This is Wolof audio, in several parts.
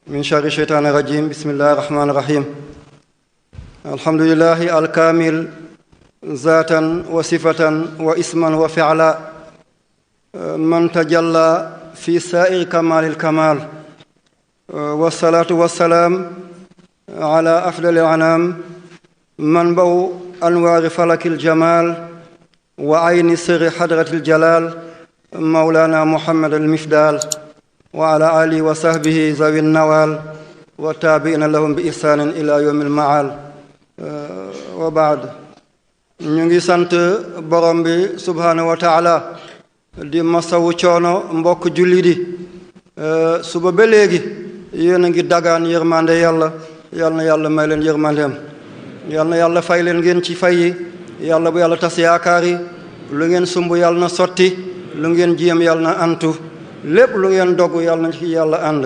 من شر الشيطان الرجيم بسم الله الرحمن الرحيم الحمد لله الكامل ذاتا وصفة واسما وفعلا من تجلى في سائر كمال الكمال والصلاة والسلام على أفضل الأنام منبع أنوار فلك الجمال وعين سر حضرة الجلال مولانا محمد المفدال وعلى آله وصحبه ذوي النوال والتابعين لهم بإحسان إلى يوم المعال وبعد ñu ngi sant borom bi subhaanahu wa taala di masawu coono mbokk julli di suba ba léegi yéen a ngi dagaan yërmande yàlla yal na yàlla may leen yërmandeem yal na yàlla fay leen ngeen ci fay yi yàlla bu yàlla tas yaakaar yi lu ngeen sumb yàlla na sotti lu ngeen jéem yàlla na antu lépp lu ngeen dogg yàlla na ci yàlla ànd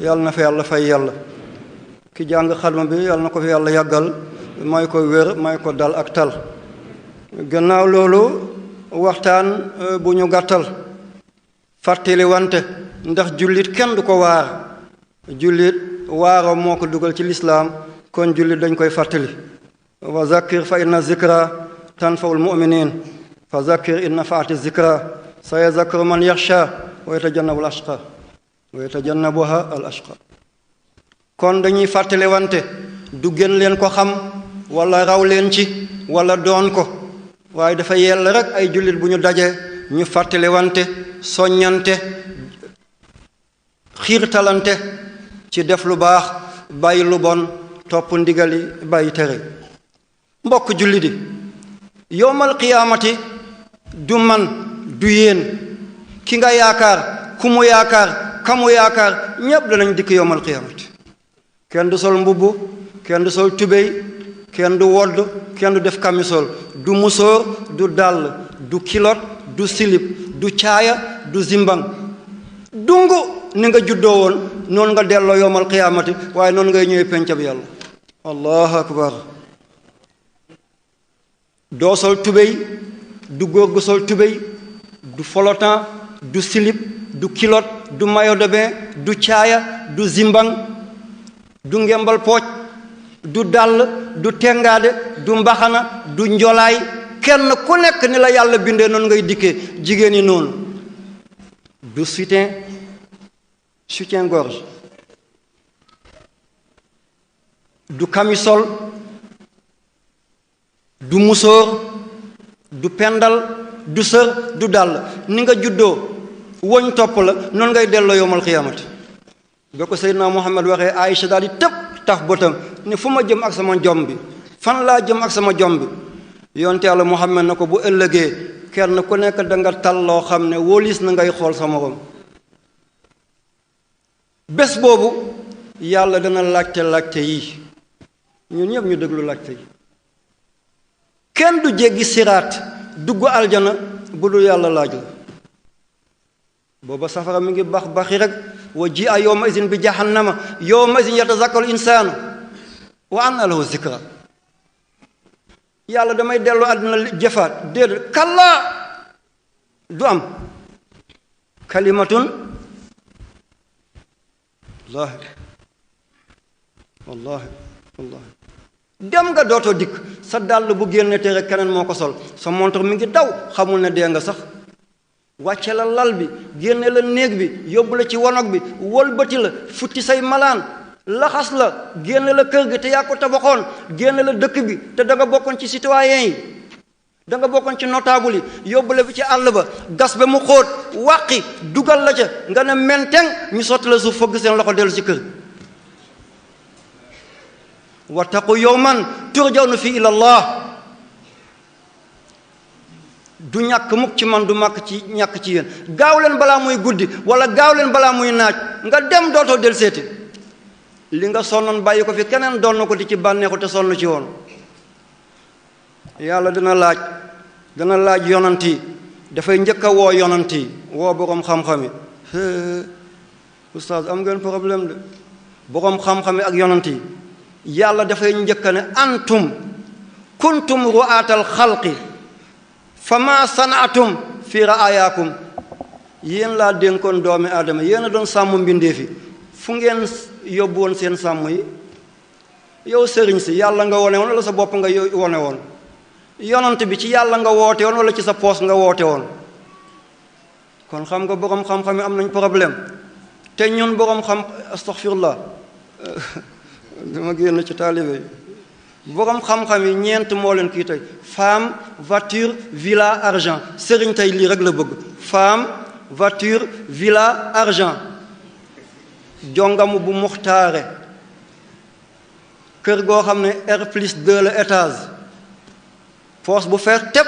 yàlla na fa yàlla fay yàlla ki jàng xadma bi yàlla na ko fi yàlla yàggal may ko wér may ko dal ak tal gannaaw loolu waxtaan bu ñu gàttal fàttali wante ndax jullit kenn du ko waar jullit waaro moo ko dugal ci lislaam kon jullit dañ koy fàttali wa zakkir fa inna zikra tanfa'ul mu'minin fa zakkir in nafa'ati zikra sayazakkaru man yaxsha wa yatajannabuha al ashqa kon dañuy fàttali wante du gën leen ko xam wala raw leen ci wala doon ko waaye dafa yell rek ay jullit bu ñu dajee ñu fàttali wante soññante xiirtalante ci def lu baax bàyyi lu bon topp ndigali bàyyi tere mbokk jullit yi yowmal qiyaamati du man du yéen ki nga yaakaar ku mu yaakaar ka mu yaakaar ñépp danañ dikk yowmal qiyaamati kenn du sol mbubb kenn du sol tubéy kenn du wodd kenn du def kamisol du musóor du dàll du kilot du silip du caaya du zimbang dungu ni nga juddoo woon noonu nga delloo yowmal qiyaamati waaye noonu ngay ñëwee penca bi yàlla allahu akbar doo sol tubéy du góor gu sol tubéy du folotan du silip du kilot du maillot de bain du caaya du zimbang du ngembal pooc du dàll du tengaade du mbaxana du njolaay kenn ku nekk ni la yàlla bindee noonu ngay dikkee jigéen ñi noonu du soutien-gorge du camisole du musóor du pendal du sër du dàll ni nga juddoo woñ topp la noonu ngay delloo yowmal xiyaamati ba ko Seydina Muhammad waxee Aïcha daal di tëb taf bëtam ne fu ma jëm ak sama jom bi fan laa jëm ak sama jom bi yonte yàlla Muhammad na ko bu ëllëgee kenn ku nekk da nga tal loo xam ne wóolis na ngay xool sa morom bés boobu yàlla dana laajte yi ñun ñëpp ñu déglu laajte yi kenn du jéggi siraat dugg aljana bu dul yàlla laaj la booba safara mi ngi bax baxi rek wa ji a yawma izin bi jahannama yawma izin yatazakkaru insaanu wa anna lahu zikra yàlla damay dellu àddina jëfaat déedéet kallaa du am kalimatun wallahi dem nga dootoo dikk sa dàll bu génne te rek keneen moo ko sol sa montre mi ngi daw xamul ne dee nga sax wàcce la lal bi génne la néeg bi yóbbu la ci wanag bi wëlbati la futti say malaan laxas la génne la kër gi te yaa ko tabaxoon génne la dëkk bi te da nga bokkoon ci citoyen yi da nga bokkoon ci notable yi yóbbu la bi ci àll ba gas ba mu xóot wàqi dugal la ca nga ne menteng ñu sotti la suuf fëgg seen loxo dellu ci kër wattaqu yawman turjawna fi ila Allah du ñàkk mukk ci man du màkk ci ñàkk ci yéen gaaw leen balaa muy guddi wala gaaw leen balaa muy naaj nga dem dootoo del seeti li nga sonnoon bàyyi ko fi keneen doon na ko di ci bànneexu te sonn ci woon yàlla dana laaj yonant yi dafay njëkk a woo yonant yi woo boroom xam-xam yi oustaz am ngeen problème de boroom xam-xam yi ak yonant yi yàlla dafay njëkk ne antum kuntum ru'aatal xalqi fama sanaatum fi ra'ayaakum yéen laa dénkoon doomi aadama yéen a doon sàmm mbindee fi fu ngeen yóbbu woon seen sàmm yi? yow sëriñ si yàlla nga wone woon wala sa bopp nga wone woon? yonant bi ci yàlla nga woote woon wala ci sa poos nga woote woon? kon xam nga boroom xam-xam yi am nañ problème. te ñun boroom xam astaghfirullah dama génn ci taalibe yi. boroom xam-xam yi ñeent moo leen kii tey: femme, voiture, villa, argent. sëriñ tey lii rek la bëgg: femme, voiture, villa, argent. jongamu bu muxtaare, kër goo xam ne R+2 la étage, poos bu fees tepp,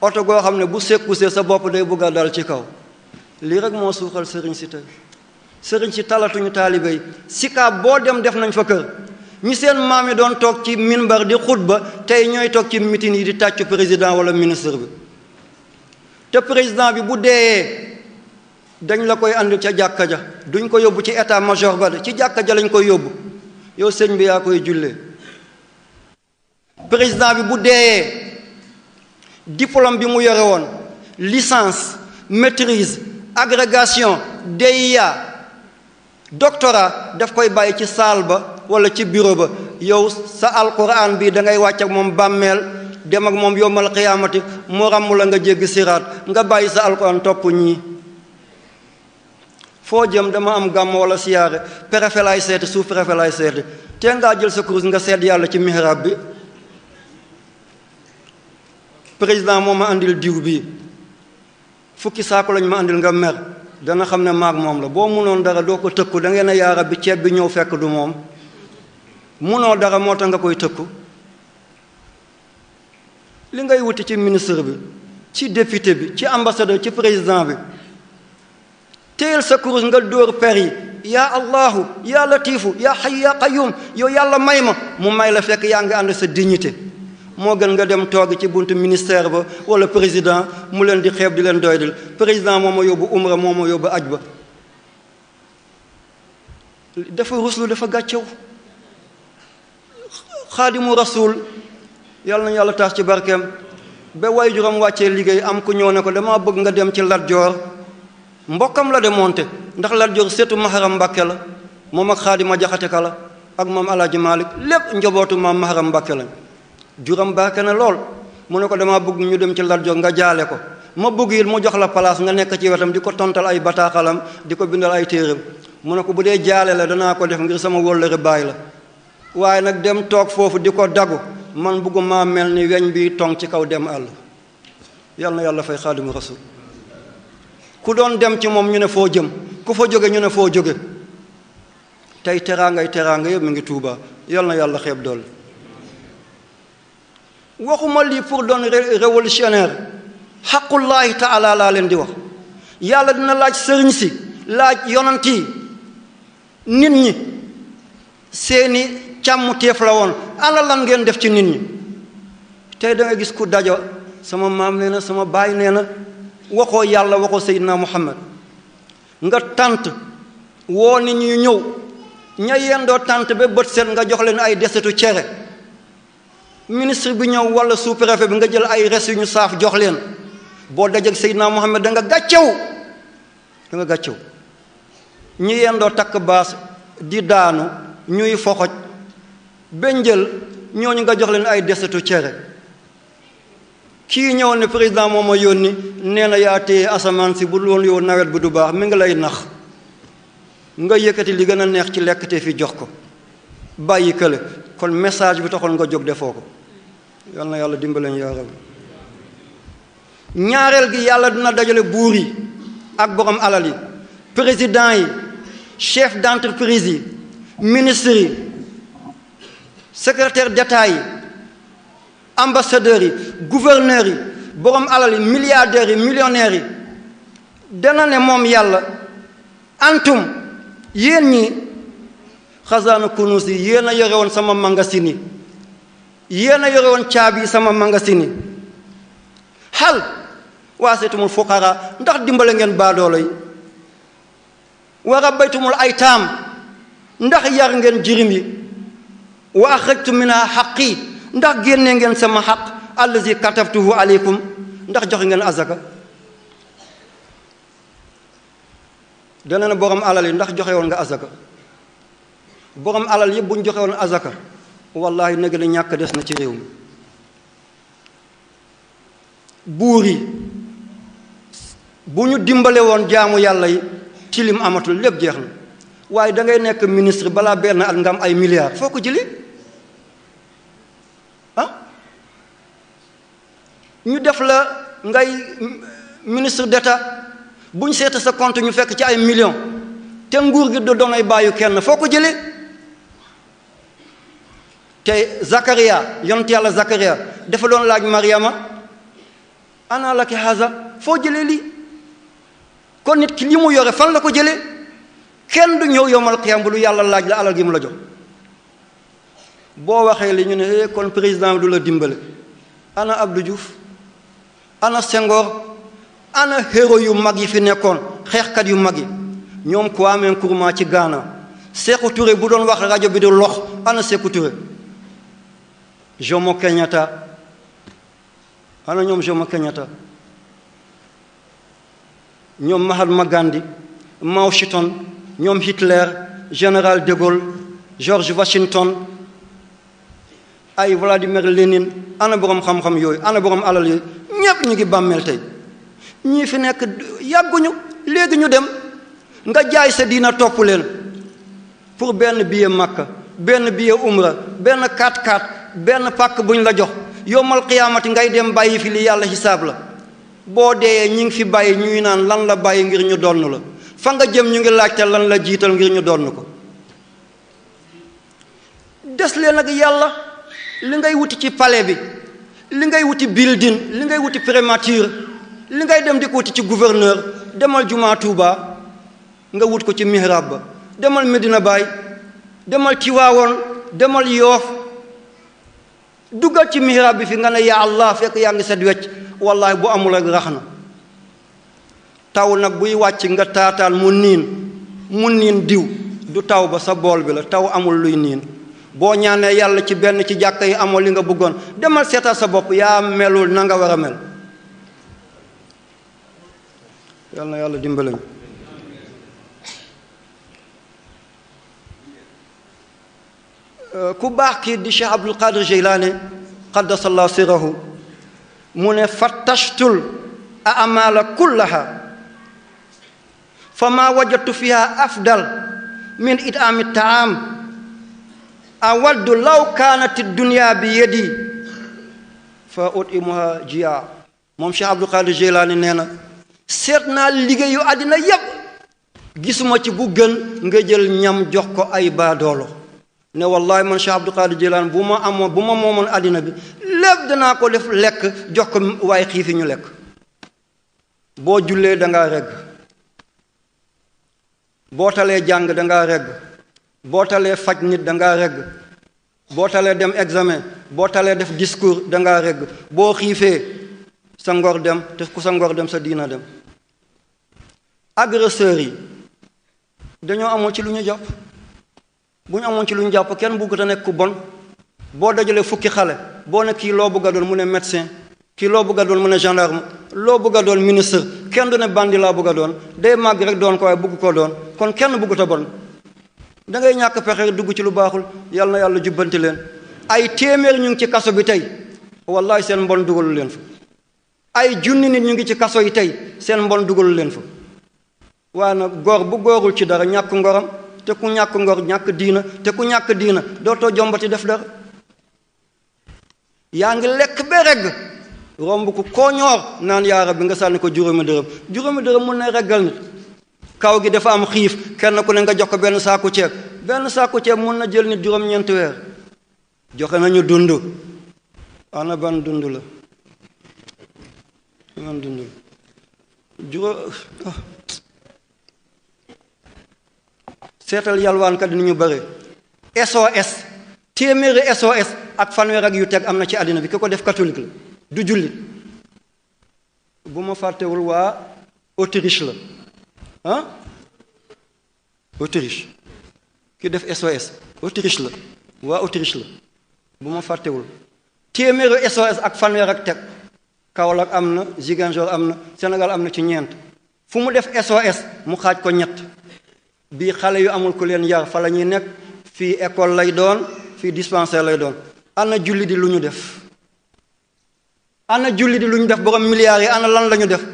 oto goo xam ne bu sekkusee sa bopp day bëgg a dal ci kaw. lii rek moo suuxal sëriñ si tey. sëriñ si talatuñu taalibe yi. sikaab boo dem def nañ fa kër. ñi seen maam yi doon toog ci minbar di xutba tey ñooy toog ci mitin yi di tàccu président wala ministre bi. te président bi bu deeyee dañ la koy andi ca jàkka ja, duñ ko yóbbu ci état major ba de, ci jàkka ja lañ koy yóbbu. yow sëñ bi yaa koy jullee. président bi bu deeyee diplôme bi mu yore woon, licence, maîtrise, agrégation, DEA, doctorat, daf koy bàyyi ci salle ba wala ci bureau ba. yow sa alquran bi da ngay wàcc ak moom bàmmeel, dem ak moom yowmal qiyaamati, mu ràmm la nga jéggi siraat, nga bàyyi sa alquran topp ñii. foo jëm? dama am gàmm wala siyaare, préfet laay seeti, sous préfet laay seeti. te ngaa jël sa kurus nga seet yàlla ci mihrab bi. président moo ma andil diw bi, fukki saako lañ ma andil, nga mer, dana xam ne maag moom la. boo munoon dara doo ko tëkku, da ngeen a yaa rabbi ceeb bi ñëw fekk du moom. munoo dara moo tax nga koy tëkku. li ngay wuti ci ministre bi, ci député bi, ci ambassadeur, ci président bi, téyel sa kurus nga dóor per yi: yaa allahu yaa latifu yaa hayyu yaa qayyum. yow yàlla may ma, mu may la fekk yaa ngi ànd sa dignité. moo gën nga dem toog ci buntu ministère ba wala président mu leen di xeeb di leen doydil. président moo ma yóbbu umra, moo ma yóbbu aj ba. dafa ruslu, dafa gàccew. xaadimu rasul, yàlla nañu yàlla taas ci barkeem, ba waajuram wàccee liggéey am ku ñëw ne ko: dama bëgg nga dem ci Lat Joor. mbokkam la de monte, ndax Lat Joor seetu Maharam Mbàkke la, moom ak Xaadima Jaxate Ka la ak moom Alaaji Maalik, lépp njobootu maam Maharam Mbàkke lañ. juram barke na lool. mu ne ko: dama bëgg ñu dem ci Lat Joor nga jaale ko. ma bëgg it mu jox la place nga nekk ci wetam di ko tontal ay bataaxalam, di ko bindal ay téeram. mu ne ko: bu dee jaale la danaa ko def ngir sama wóllëre baay la, waaye nag dem toog foofu di ko dagu, man bëgguma mel ni weñ bi tong ci kaw dem àll. yal na yàlla fay xaadimu rasul. ku doon dem ci moom ñu ne foo jëm, ku fa jóge ñu ne foo jóge. tey teraangay teraanga yëpp mi ngi Tuuba. yal na yàlla xeeb dool. waxuma lii pour doon révolutionnaire, xaqullaahi taala laa leen di wax. yàlla dina laaj sëriñ si, laaj yonant yi, nit ñi seeni càmmuteef la woon, ana lan ngeen def ci nit ñi. tey da nga gis ku dajo: sama maam nee na, sama baay nee na. waxoo yàlla, waxoo Seydina Muhammad. nga tànt woo nit ñi ñëw, ña yendoo tànt ba bët set nga jox leen ay desetu cere. ministre bi ñëw wala sous-préfet bi nga jël ay res yu ñu saaf jox leen. boo dajeg Seydina Muhammad da nga gàccew, da nga gàccew. ñi yendoo takk baas di daanu, ñuy foxoj ba njël, ñooñu nga jox leen ay desetu cere. kii ñëw ne président moo ma yónni, nee na yaa téye asamaan si, bu loolu yow nawet bi du baax, mi ngi lay nax. nga yëkkati li gën a neex ci lekk te fi jox ko, bàyyi kële. kon message bi taxoon nga jóg defoo ko. yal na yàlla dimbale ñu yaa rabbi. ñaareel gi, yàlla dina dajale buur yi ak borom alal yi, président yi, chef d'entreprise yi, ministres yi, secrétaire d'État yi, ambassadeurs yi, gouverneurs yi, borom alal yi, milliardaires yi, millionnaires yi. dana ne moom yàlla: antum, yéen ñi, xasaanu kunus yi, yéen a yore woon sama magasin yi, yéen a yore woon caabi yi sama magasin yi. xal waasetumul fuqara, ndax dimbale ngeen baadoolo yi. wa rabbaytumul aytaam, ndax yar ngeen jirim yi. wa axrajtum minha xaqi, ndax génne ngeen sama xaq allazi katabtuhu aleykum, ndax joxe ngeen azaka. dana na borom alal yi: ndax joxe woon nga azaka. borom alal yëpp bu ñu joxe woon azaka wallahi nag la ñàkk des na ci réew mi. buur yi bu ñu dimbale woon jaamu yàlla yi tilim amatul lépp jeex na waaye da ngay nekk ministre balaa benn at nga am ay milliards foo ko jëlee ñu def la ngay ministre d'État bu ñu seeta sa compte ñu fekk ci ay millions te nguur gi doon ay bàyyu kenn foo ko jëlee te Zakaria yonent yàlla Zakaria dafa doon laaj Mariama ana laki haza foo jëlee lii kon nit ki li mu yore fan la ko jëlee kenn du ñëw yowmal qiyam bu lu yàlla laaj la alal gi mu la jox boo waxee li ñu ne kon président bi du la dimbale ana Abdou Diouf ana Senghor ana héros yu mag yi fi nekkoon xeexkat yu mag yi ñoom Kwame Nkrumah ci Ghana Sékou Touré bu doon wax rajo bi di lox ana Sékou Touré Jomo Kenyatta ana ñoom Jomo Kenyatta ñoom Mahatma Gandhi Mao Zedong ñoom Hitler général de Gaulle George Washington ay Vladimir Lénine ana borom xam-xam yooyu ana borom alal yooyu ñépp ñu ngi bàmmeel tey ñii fi nekk yàgguñu léegi ñu dem nga jaay sa diina topp leen pour benn billet Makka benn billet umra benn 4x4 benn pàkk buñ la jox yowmal qiyaamati ngay dem bàyyi fi li yàlla xisaab la boo dee ñi ngi fi bàyyi ñuy naan lan la bàyyi ngir ñu donn la fa nga jëm ñu ngi laajte lan la jiital ngir ñu donn ko des leen ak yàlla li ngay wuti ci palais bi li ngay wuti building li ngay wuti primature li ngay dem di ko wuti ci gouverneur demal jumaa Tuuba nga wut ko ci mihrab ba demal Medina Baye demal Tiwaawoon demal Yoof duggal ci mihrab bi fi nga ne yaa Allah fekk yaa ngi set wecc wallahi bu amul ak rax na taw nag buy wàcc nga taataan mu niin diw du taw ba sa bool bi la taw amul luy niin boo ñaanee yàlla ci benn ci jàkka yi amoo li nga bëggoon demal seetal sa bopp yaa melul na nga war a mel yal na yàlla dimbale ñu ku baax kii di Cheikh Abdul Qadir Jeylaani qaddasallahu sirrahu mu ne fattashtul a'maala kullaha fa ma wajadtu fiha afdal min it'aami ta'am awaddu law kaanat dunya bi yadi fa ut'imuha jiya moom Cheikh Abdul Qadir Jeylaani nee na seet naa liggéeyu àddina yépp gisuma ci bu gën nga jël ñam jox ko ay baadoolo ne wallahi man Cheikh Abdul Qadir Jeylaani bu ma moomoon àddina bi lépp danaa ko def lekk jox ko waaye xiifi ñu lekk boo jullee dangaa regg boo talee jàng dangaa regg boo talee faj nit dangaa regg boo talee dem examen boo talee def discours dangaa regg boo xiifee sa ngor dem te ku sa ngor dem sa diina dem agresseurs yi dañoo amoon ci lu ñu jàpp bu ñu amoon ci lu ñu jàpp kenn bëggut a nekk ku bon boo dajalee fukki xale boo ne kii loo bëgg a doon mu ne médecin kii loo bëgg a doon mu ne gendarme loo bëgg a doon ministre kenn du ne bandi laa bëgg a doon day màgg rek doon ko waaye bëgg koo doon kon kenn bëggut a bon da ngay ñàkk pexe dugg ci lu baaxul yal na yàlla jubbanti leen ay téeméer ñu ngi ci kaso bi tey wallahi seen mbon dugalu leen fa ay junni nit ñu ngi ci kaso yi tey seen mbon dugalu leen fa waaye nag góor bu góorul ci dara ñàkk ngoram te ku ñàkk ngor ñàkk diina te ku ñàkk diina dootoo jombati def dara yaa ngi lekk ba regg romb ko koo ñoor naan yaa rabbi nga sànni ko juróomi dërëm mun na reggal nit kaw gi dafa am xiif kenn ku ne nga jox ko benn saaku ceeb mun na jël nit juróom-ñeenti weer joxe nañu dund ana ban dund la ban dund la seetal yalwaankat ni ñu bare SOS téeméeri SOS ak fanweer ak yu teg am na ci àddina bi ki ko def catholique la du jullit bu ma fàttewul waa Autriche la Autriche ki def SOS Autriche la waa Autriche la bu ma fàttewul téeméeri SOS ak fanweer ak teg Kaolack am na Ziguinchor am na Sénégal am na ci ñeent fu mu def SOS mu xaaj ko ñett bii xale yu amul ku leen yar fa la ñuy nekk fii école lay doon fii dispensaire lay doon. ana julli di lu ñu def ana julli di lu ñu def borom milliards yi ana lan la ñu def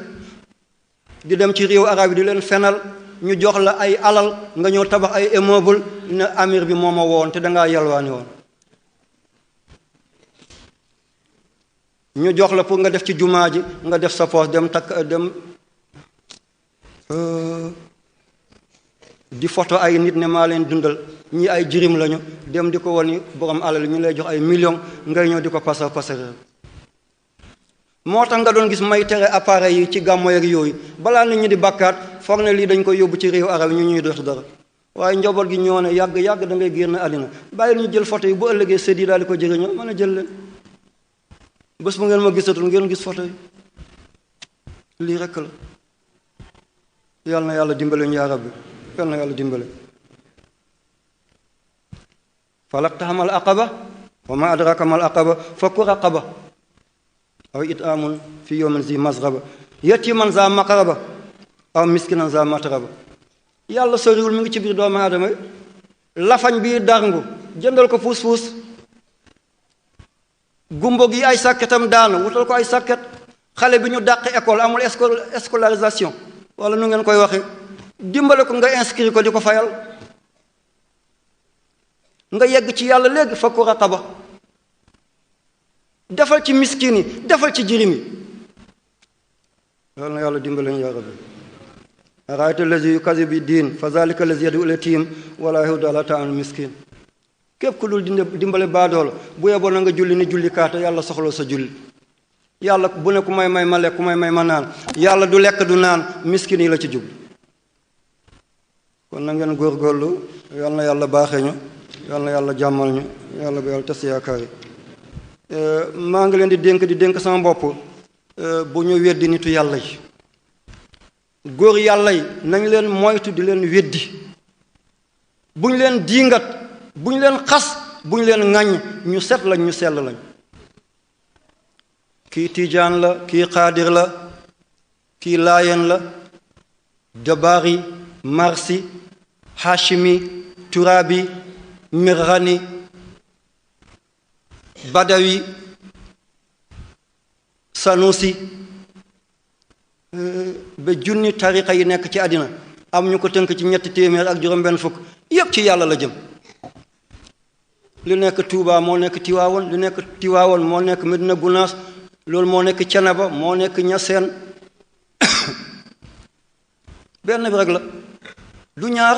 di dem ci réew arab yi di leen fenal ñu jox la ay alal nga ñëw tabax ay immeuble ne amir bi moo ma woon te dangaa yalwaani woon. ñu jox la pour nga def ci jumaa ji nga def sa poos dem takk dem di photo ay nit ne maa leen dundal ñi ay jirim lañu dem di ko woni borom alal ñu lay jox ay millions ngay ñëw di ko passer moo tax nga doon gis may tere appareil yi ci gàmmo yeeg yooyu balaa nit ñi di bàkkaat foog ne lii dañ koy yóbbu ci réew arab ñu ñuy def dara waaye njaboot gi ñoo ne yàgg da ngay génn àddina bàyyi ñu jël photo yi bu ëllëgee sët yi daal di ko jëriñoo mën a jël leen bés bu ngeen ma gisatul ngeen gis photo yi lii rekk la. yal na yàlla dimbale ñu yaa rabbi yal na yàlla dimbale. falaqtahamal aqaba wa ma adraka mal aqaba fakku raqaba aw it'amun fi yawmin zi masghaba yatiman za maqraba aw miskinan za matraba. yàlla soriwul mi ngi ci biir doomu aadama yi lafañ bii darngu jëndal ko fuus gumbo gi ay sàkketam daanu wutal ko ay sàkket xale bi ñu dàq école amul scolarisation wala nu ngeen koy waxe dimbale ko nga inscrit ko di ko fayal nga yegg ci yàlla léegi fakku raqaba defal ci miskin yi defal ci jirim yi yal na yàlla dimbale ñu yaa rabbi. araayta allazi yukazibu bi diin fa zalika allazi yad'u al-yatim wala yahuddu ala ta'amil miskin. képp ku dul dimbale baadoola bu yeboo na nga julli ni julli kaata yàlla soxla sa julli. yàlla bu ne ku may ma lekk ku may ma naan yàlla du lekk du naan miskin yi la ci jublu. kon na ngeen góorgóorlu yal na yàlla baaxee ñu yal na yàlla jàmmal ñu yàlla bu yàlla tas yaakaar yi. maa ngi leen di dénk sama bopp bu ñu weddi nitu yàlla yi góor yàlla yi nañ leen moytu di leen weddi bu ñu leen diingat bu ñu leen xas bu ñu leen ŋàññ ñu set lañ ñu sell lañ. kii tiijaan la kii xaadir la kii laayeen la dabaari marsi hashimi turabi mirghani badawi sanusi ba junni tariqa yi nekk ci àddina am ñu ko tënk ci 300 ak juróom-benn fukk yépp ci yàlla la jëm. li nekk Tuuba moo nekk Tiwaawoon li nekk Tiwaawoon moo nekk Medina Gunaas loolu moo nekk Cenaba moo nekk Ñaseen benn bi rek la du ñaar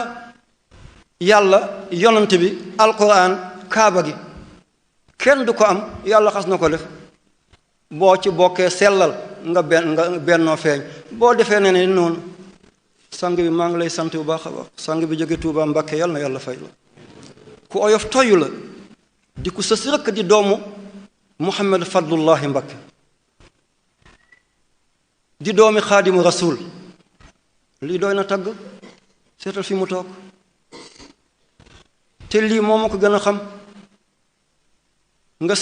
yàlla yonent bi alquran kaaba gi kenn du ko am yàlla xas na ko def boo ci bokkee sellal nga bennoo feeñ boo defee ne ne noonu sang bi maa ngi lay sant bu baax a baax sang bi jóge Tuuba Mbàkke yàlla na yàlla fay la ku oyof toyu la di ku sës rëkk di doomu Muhammad Fadlullahi Mbàkke di doomi xaadimu rasul lii doy na tagg seetal fi mu toog te lii moo ma ko gën a xam nga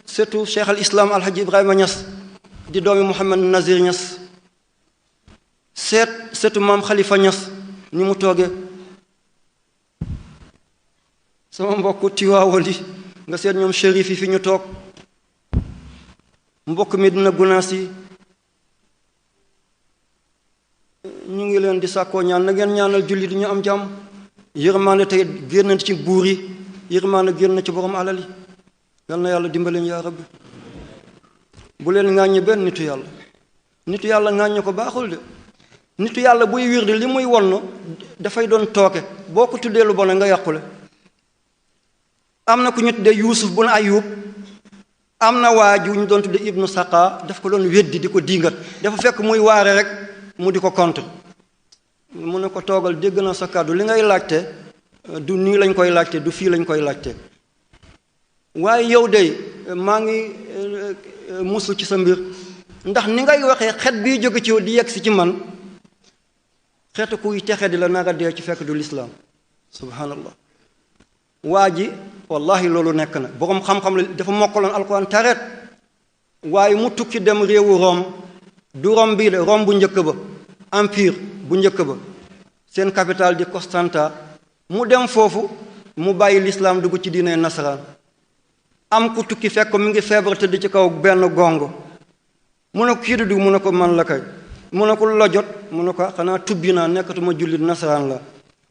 seetu cheikh al islam alhaji Ibrahima Niass di doomi Mouhamad Nazir Niass seetu maam Khalifa Niass ni mu toogee sama mbokk Tiwaawan yi nga seet ñoom shérif yi fi ñu toog mbokk mi dina gunaas yi ñu ngi leen di sàkkoo ñaan na ngeen ñaanal julli di ñu am jàmm yërmaande tey génn ci buur yi yërmaande génn ci borom alal yi yal na yàlla dimbaleen yaa rabbi bu leen ŋàññi benn nitu yàlla ŋàññi ko baaxul de nitu yàlla buy wirdi li muy wonn dafay doon tooke boo ko tuddee lu bon nga yàqule am na ku ñu tuddee Yuusuf bun Ayub am na waaju ñu doon tuddee Ibnu Saqa daf ko doon weddi di ko diingat dafa fekk muy waare rek mu di ko contre mu ne ko toogal dégg na sa kàddu li ngay laajte du nii lañ koy laajte du fii lañ koy laajte waaye yow de maa ngi musu ci sa mbir ndax ni ngay waxee xet bii jóge ci di yegg si ci man xeetu kuy texe di la nara dee ci fekk du lislaam subhanallah waa ji wallahi loolu nekk na boroom xam-xam la dafa mokkaloon alquran tareet waaye mu tukki dem réewu Rome du Rome bii de Rome bu njëkk ba empire bu njëkk ba seen capitale di Constanta mu dem foofu mu bàyyi lislaam dugg ci diine nasaraan. am ku tukki fekk mi ngi feebar tëdd ci kaw benn gongo mu ne ko kii du mu ne ko man la kay mu ne ko lu la jot mu ne ko xanaa tubbi naa nekkatuma jullit nasaraan la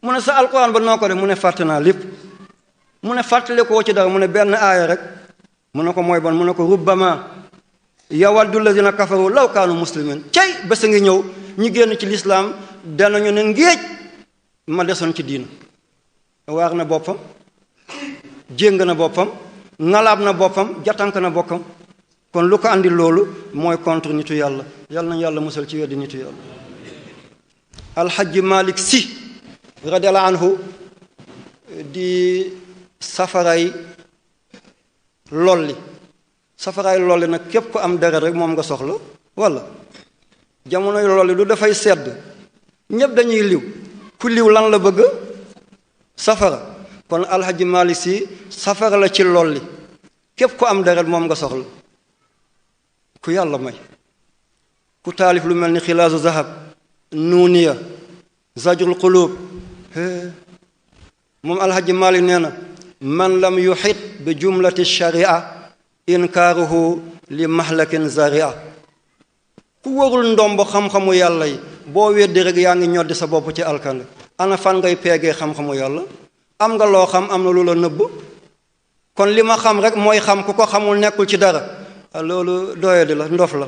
mu ne sa alquran ba noo ko def mu ne fàtte naa lépp mu ne fàttale koo ci dara mu ne benn aaya rek mu ne ko mooy ban mu ne ko rubbama yawaddu lazina kafaru law kaanu muslimin cey bés a ngi ñëw ñu génn ci lislaam danañu ne ngéej ma desoon ci diina waar na boppam jéng na boppam ngalaab na boppam jatank na boppam kon lu ko andi loolu mooy contre nitu yàlla yàlla nañu yàlla musal ci weddi nitu yàlla. alxaji Malik Si radiyallahu anhu di safaray lolli nag képp ku am deret rek moom nga soxla walla jamonoy lolli du dafay sedd ñépp dañuy liw ku liw lan la bëgg safara kon alxaji Malik Si safara la ci lolli képp ku am deret moom nga soxla ku yàlla may ku taalif lu mel ni xilaasu zahab nuuniya zajrul qulub moom alxaji Malik nee na man lam yuxit bi jumlati sharia inkaaruhu li mahlakin zaria ku warul ndomb xam-xamu yàlla yi boo weddi rek yaa ngi ñoddi sa bopp ci alkande ana fan ngay peegee xam-xamu yàlla am nga loo xam am na lu la nëbb kon li ma xam rek mooy xam ku ko xamul nekkul ci dara loolu doyadi la ndof la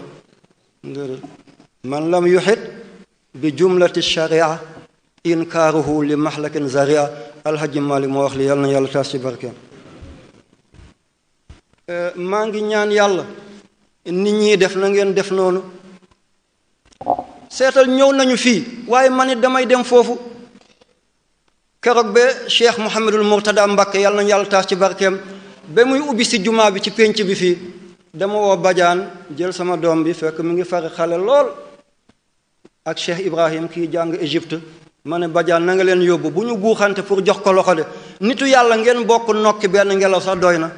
man lam yuxit bi jumlati sharia inkaaruhu li mahlakin zaria alhaji Malik moo wax li yàlla na yàlla taas ci barkeem maa ngi ñaan yàlla nit ñi def na ngeen def noonu seetal ñëw nañu fii waaye man it damay dem foofu keroog ba Cheikh Mouhamadul Mourtada Mbakke yàlla na yàlla taas ci barkeem ba muy ubbi si jumaa bi ci pénc bi fii dama woo bajaan jël sama doom bi fekk mi ngi fari xale lool ak Cheikh Ibrahim kii jàng Égypte ma ne bajaan na nga leen yóbbu bu ñu buuxante pour jox ko loxo de nitu yàlla ngeen bokk nokki benn ngelaw sax doy na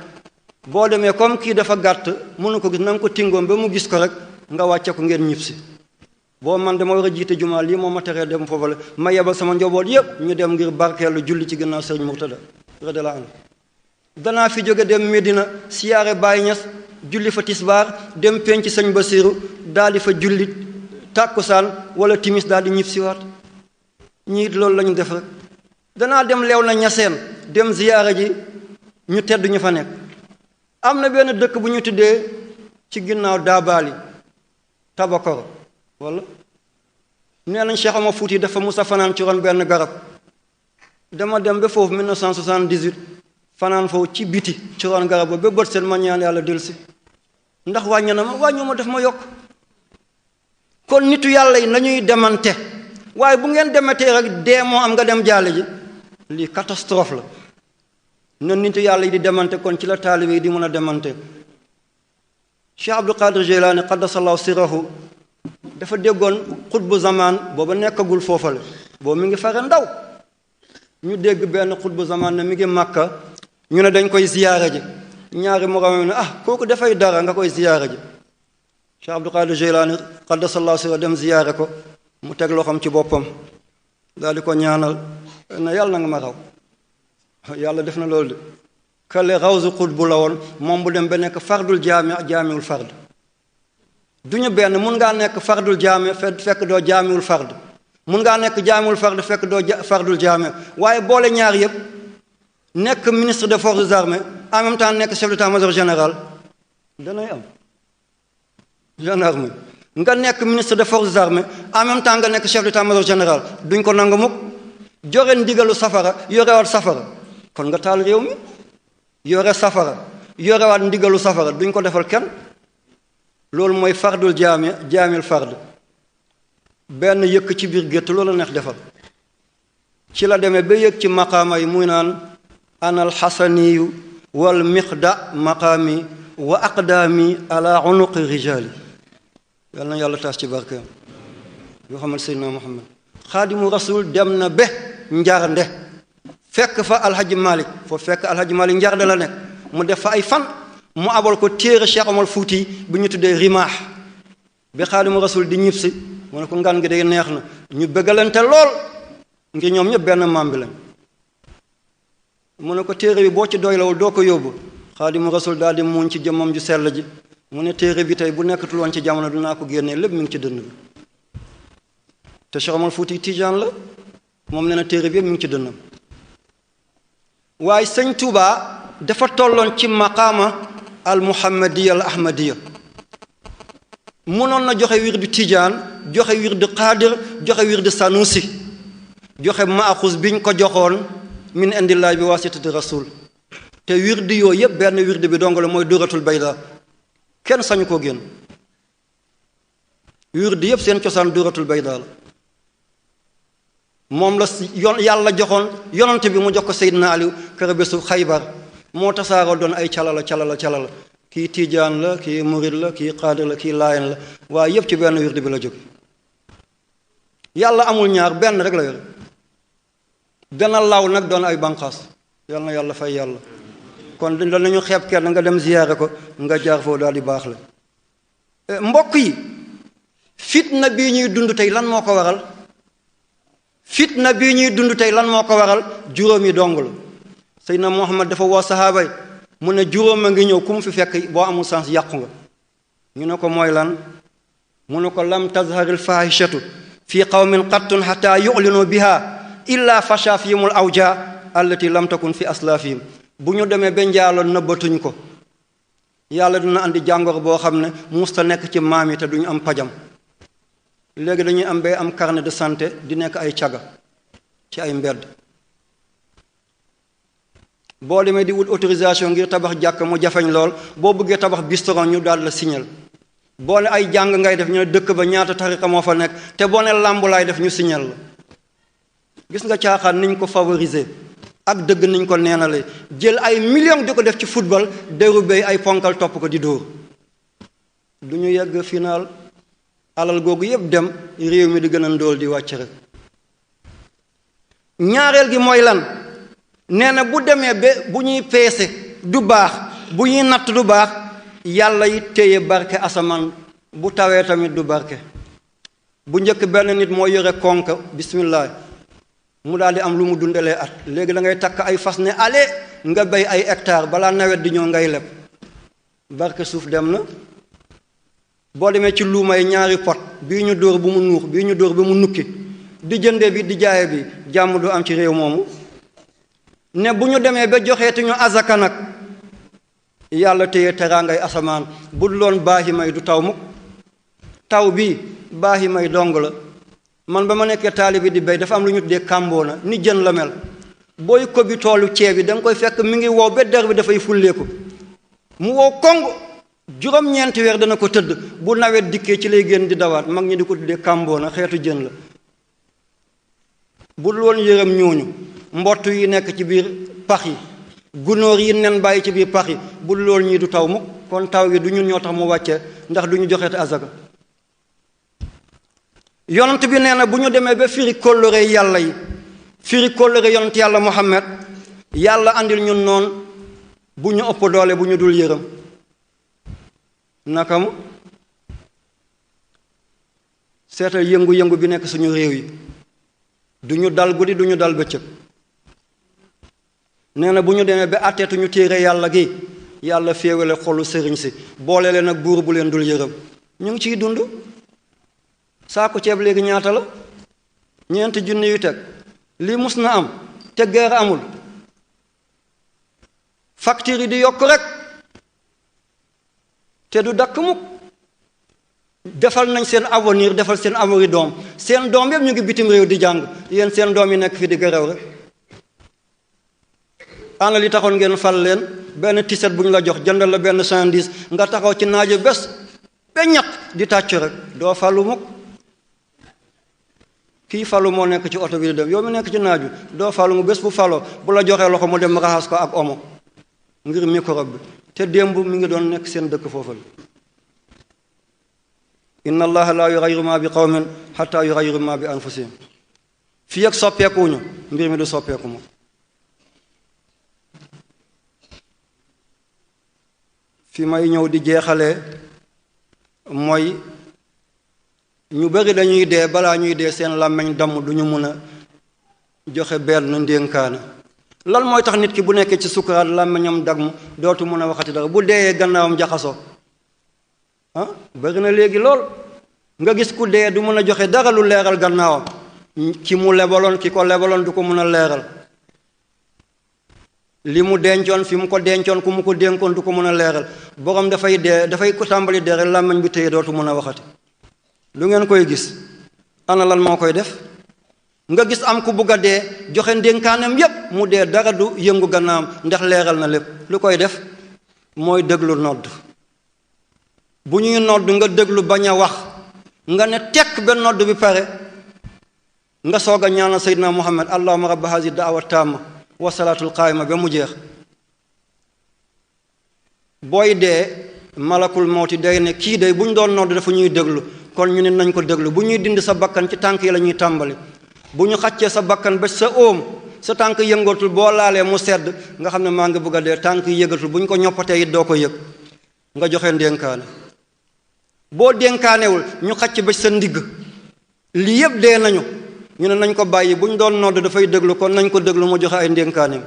boo demee comme kii dafa gàtt mënu ko gis na nga ko tingoom ba mu gis ko rek nga wàcce ko ngeen ñibbisi boo man dama war a jiite jumaa lii moo ma teree dem foofale ma yebal sama njaboot yépp ñu dem ngir barkeelu julli ci ginnaaw Sëriñ Murtada radiyallahu anhu danaa fi jóge dem Medina siyaare Baay Ñas julli fa tisbaar dem penc Sëñ Basiru daal di fa julli tàkkusaan wala timis daal di ñibbisiwaat ñii loolu lañu def rek danaa dem leew na ñaseen dem ziyaara ji ñu tedd ñu fa nekk am na benn dëkk bu ñu tuddee ci ginnaaw Daabaali Tabakoro wala nee nañ Cheikh Omar Fouti dafa musa fanaan ci ron benn garab dama dem ba foofu 1978 fanaan foofu ci biti ci ron garab ba bët seen ma ñaan yàlla dellusi ndax wàññi na ma wàññu ma def ma yokk kon nitu yàlla yi nañuy demante waaye bu ngeen demetee rek dee moo am nga dem jaale ji lii catastrophe la na nitu yàlla yi di demante kon ci la taalibe yi di mën a demante Cheikh Abdul Qadir Jilani qaddasallahu sirahu dafa déggoon xutbu zamaan booba nekkagul foofale boobu mi ngi fare ndaw ñu dégg benn xutbu zamaan ne mi ngi Makka ñu ne dañ koy ziyaara ji ñaari moroom ne kooku dafay dara nga koy ziyaara ji Cheikh Abdul Qadir Jilani qaddasallahu sirahu dem ziyaare ko mu teg loxoom ci boppam daal di ko ñaanal na yàlla na nga ma raw yàlla def na loolu de kale rawsu xutbu la woon moom bu dem ba nekk fardul jaamiwul fard duñu benn mun ngaa nekk fardul jaami fekk doo jaamiwul fard mun ngaa nekk jaamiwul fard fekk doo fardul jaami waaye boole ñaar yëpp nekk ministre des forces armées en même temps nekk chef d'état-major général danay am gendarme nga nekk ministre des forces armées en même temps nga nekk chef d'état-major général duñ ko nangu mukk jore ndigalu safara yorewaat safara kon nga taal réew mi yore safara yorewaat ndigalu safara duñ ko defal kenn loolu mooy fardul jaamil fard benn yëkk ci biir gétt loolu neex defal ci la demee ba yëg ci maqaama yi muy naan ana alxasaniyu wal miqda maqaami wa aqdaami ala unuqi rijaali yàlla na yàlla taas ci barkeem yoo xamal seydina Muhammad xaadimu rasul dem na be njarnde fekk fa alhaji Malik foofu fekk alhaji Malik njarnde la nekk mu def fa ay fan mu abal ko téere Cheikh Omar Fouti bi ñu tuddee rimaax bi xaadimu rasul di ñib si mu ne ko ngan gi day neex na ñu bëggalante lool ngir ñoom ñëpp benn maam bi lañ mu ne ko téere bi boo ci doylawul doo ko yóbbu. Xaadimu Rasul daal di muuñ ci jëmmam ju sell ji mu ne téere bi tey bu nekkatul woon ci jamono dinaa ko génnee lépp mi ngi ci dënn bi. te Cheikh Omar Fouti Tijaan la moom nee na téere bi yëpp mi ngi ci dënnam. waaye sëñ Tuubaa dafa tolloon ci maqaama al muhammadiya al ahmadiya. mënoon na joxe wirdu Tijaan joxe wirdu Qaadir joxe wirdu Sanusi joxe maaxus biñ ko joxoon min indillahi bi wasitati rasul. te wirdu yooyu yëpp benn wirdu bi dong la mooy duratul bayda kenn sañu koo génn. wirdu yëpp seen cosaan duratul bayda la moom la yàlla joxoon yonante bi mu jox ko Seydina Aliou kër bésu Xaybar moo tasaaroo doon ay calala kii Tijaan la kii Murid la kii Qaadir la kii Laayen la waaye yëpp ci benn wirdu bi la jóg. yàlla amul ñaar benn rek la yor dana law nag doon ay banqaas yal na yàlla fay yàlla. kon danañu xeeb kenn nga dem ziyaare ko nga jaar foofu daal di baax la. mbokk yi fitna bii ñuy dund tey lan moo ko waral fitna bii ñuy dund tey lan moo ko waral juróom yi dong la. Seydina Muhammad dafa woo sahaaba yi mu ne juróom a ngi ñëw ku mu fi fekk boo amul sens yàqu nga. ñu ne ko mooy lan mu ne ko lam tazharil fahishatu fi qawmin qattun hatta yu'linu biha illa fasha fihimul awja allati lam takun fi aslafihim. bu ñu demee ba njaalo nëbbatuñ ko yàlla dina andi jàngoro boo xam ne musta nekk ci maam yi te duñu am pajam. léegi dañuy am bay am carnet de santé di nekk ay caga ci ay mbedd. boo demee di wut autorisation ngir tabax jàkk mu jafeñ lool boo bëggee tabax bistoron ñu daal la signal. boo ne ay jàng ngay def ñu ne dëkk ba ñaata tariqa moo fa nekk te boo ne làmbu laay def ñu signal la. gis nga caaxaan niñ ko favoriser ak dëgg niñ ko neenale jël ay millions di ko def ci football dérubé ay ponkal topp ko di dóor. du ñu yegg final alal googu yépp dem réew mi di gën a ndóol di wàcc rek. ñaareel gi mooy lan nee na bu demee ba bu ñuy peese du baax bu ñuy natt du baax yàlla yi téye barke asamaan bu tawee tamit du barke. bu njëkk benn nit moo yore konk bismillah mu daal di am lu mu dundalee at léegi da ngay takk ay fas ne ale nga béy ay hectare balaa nawet di ñëw ngay leb barke suuf dem na. boo demee ci luumay ñaari pot bii ñu dóor bu mu nuux bii ñu dóor bi mu nukki di jënde bi di jaaye bi jàmm du am ci réew moomu. ne bu ñu demee ba joxeetu ñu azaka nag yàlla téye teraangay asamaan bu loon baaxi may du taw mukk. taw bi baaxi may dong la. man ba ma nekkee taalibi di béy dafa am lu ñu tuddee kàmboona ni jën la mel booy ko bi toolu ceeb bi da nga koy fekk mi ngi wow ba der bi dafay fulleeku mu wow kong juróom-ñeenti weer dana ko tëdd bu nawet dikkee ci lay génn di dawaat mag ñi di ko tuddee kàmboona xeetu jën la. bu dul woon yërëm ñooñu mbott yi nekk ci biir pax yi gunóor yi nen bàyyi ci biir pax yi bu dul woon ñii du taw mukk kon taw yi du ñun ñoo tax mu wàccee ndax du ñu joxeete azaka. yonent bi nee na bu ñu demee ba firi kóllëre yàlla yi firi kóllëre yonent yàlla Muhammad yàlla andil ñun noon bu ñu ëpp doole bu ñu dul yërëm. naka mu seetal yëngu-yëngu bi nekk suñu réew yi du ñu dal guddi du ñu dal bëccëg. nee na bu ñu demee ba àtteetuñu téere yàlla gi yàlla féewale xolu sëriñ si boole leen ak buur bu leen dul yërëm. ñu ngi ciy dund. saako ceeb léegi ñaata la 4 junni yu teg lii mus na am te guerre amul. facture yi di yokk rek te du dakk mukk. defal nañ seen avenir defal seen avenir doom seen doom yëpp ñu ngi bitim réew di jàng yéen seen doom yi nekk fi di gërëw rek. ana li taxoon ngeen fal leen benn tiset bu ñu la jox jëndal la benn 110 nga taxaw ci naaje bés ba ñaq di tàcc rek doo falu mukk. kii falu moo nekk ci oto bi di dem yow mi nekk ci naaju doo falu mu bés bu faloo bu la joxee loxo mu dem raxas ko ak omo ngir microbe bi te démb mi ngi doon nekk seen dëkk foofu la. inna allaha la yughayyiru ma bi qawmin hatta yughayyiru ma bi anfusihim. fii ak soppeekuñu mbir mi du soppeeku moom. fi may ñëw di jeexalee mooy ñu bari dañuy dee balaa ñuy dee seen làmmiñ damm du ñu mën a joxe benn ndénkaane lan mooy tax nit ki bu nekkee ci sukuraat làmmiñam dagmu dootu mën a waxati dara bu deeyee gannaawam jaxasoo bari na léegi lool nga gis ku dee du mën a joxe dara lu leeral gannaawam ki mu lebaloon ki ko lebaloon du ko mën a leeral li mu dencoon fi mu ko dencoon ku mu ko dénkoon du ko mën a leeral borom dafay dee dafay ko tàmbali dee rek làmmiñ bi téye dootu mën a waxati lu ngeen koy gis ana lan moo koy def nga gis am ku bugg a dee joxe ndénkaaneem yépp mu dee dara du yëngu gannaawam ndax leeral na lépp lu koy def mooy déglu nodd bu ñuy nodd nga déglu bañ a wax nga ne tekk ba nodd bi pare nga soog a ñaanal Seydina Muhammad allahumma rabba hazi da'wa tamma wa salaatul qaayima ba mu jeex booy dee malakul mawti day ne kii day bu ñu doon nodd dafa ñuy déglu kon ñu ne nañ ko déglu bu ñuy dindi sa bakkan ci tànk yi la ñuy tàmbali bu ñu xàccee sa bakkan ba sa óom sa tànk yëngatul boo laalee mu sedd nga xam ne maa ngi bëgg a dee tànk yi yëgatul bu ñu ko ñoppatee it doo ko yëg nga joxe ndénkaane boo dénkaanewul ñu xàcc ba sa ndigg lii yëpp dee nañu ñu ne nañ ko bàyyi bu ñu doon nodd dafay déglu kon nañ ko déglu mu joxe ay ndénkaaneem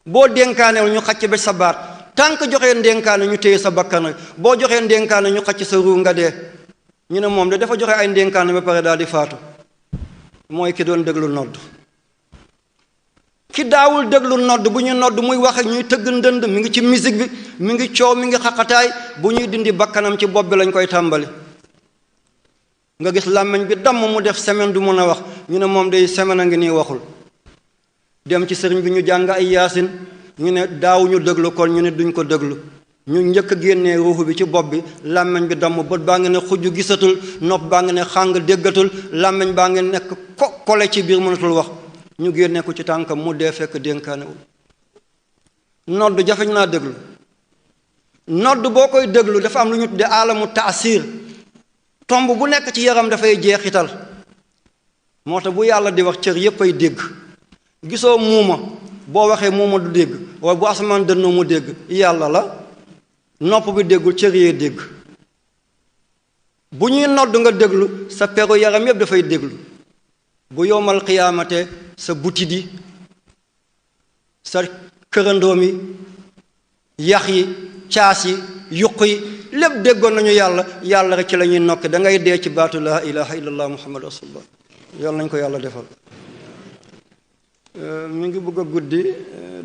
boo dénkaanewul ñu xàcc ba sa baat tànk joxee ndénkaane ñu téye sa bakkan rek boo joxee ndénkaane ñu xàcc sa ruu nga dee ñu ne moom de dafa joxe ay ndénkaane ba pare daal di faatu mooy ki doon déglu nodd ki daawul déglu nodd bu ñu nodd muy wax ak ñuy tëgg ndënd mi ngi ci musique bi mi ngi coow mi ngi xaqataay bu ñuy dindi bakkanam ci bopp bi lañ koy tàmbali nga gis làmmiñ bi damm mu def semaine du mën a wax ñu ne moom day semaine a ngi nii waxul dem ci sëriñ bi ñu jàng ay yaasin ñu ne daawuñu déglu kon ñu ne duñ ko déglu ñu njëkk a génnee ruuxu bi ci bopp bi làmmiñ bi damm bët baa ngi ne xujj gisatul nopp baa ngi ne xàng déggatul làmmiñ baa ngi nekk kole ci biir mënatul wax ñu génne ko ci tànkam mu dee fekk dénkaanewul nodd jafeñ naa déglu nodd boo koy déglu dafa am lu ñu tudde alamu taasir tomb bu nekk ci yaram dafay jeexital moo tax bu yàlla di wax cër yépp ay dégg gisoo muuma boo waxee muuma du dégg waaye bu asamaan dënnoo mu dégg yàlla la nopp bi déggul cër yee dégg bu ñuy nodd nga déglu sa peru yaram yépp dafay déglu bu yowmal xiyaamate sa butit yi sa kërandoom yi yax yi caas yi yuq yi lépp déggoon nañu yàlla rek ci la ñuy nokk da ngay dee ci baatu laa ilaha illallah muhammad rasulullah yàlla nañ ko yàlla defal mi ngi bëgg a guddi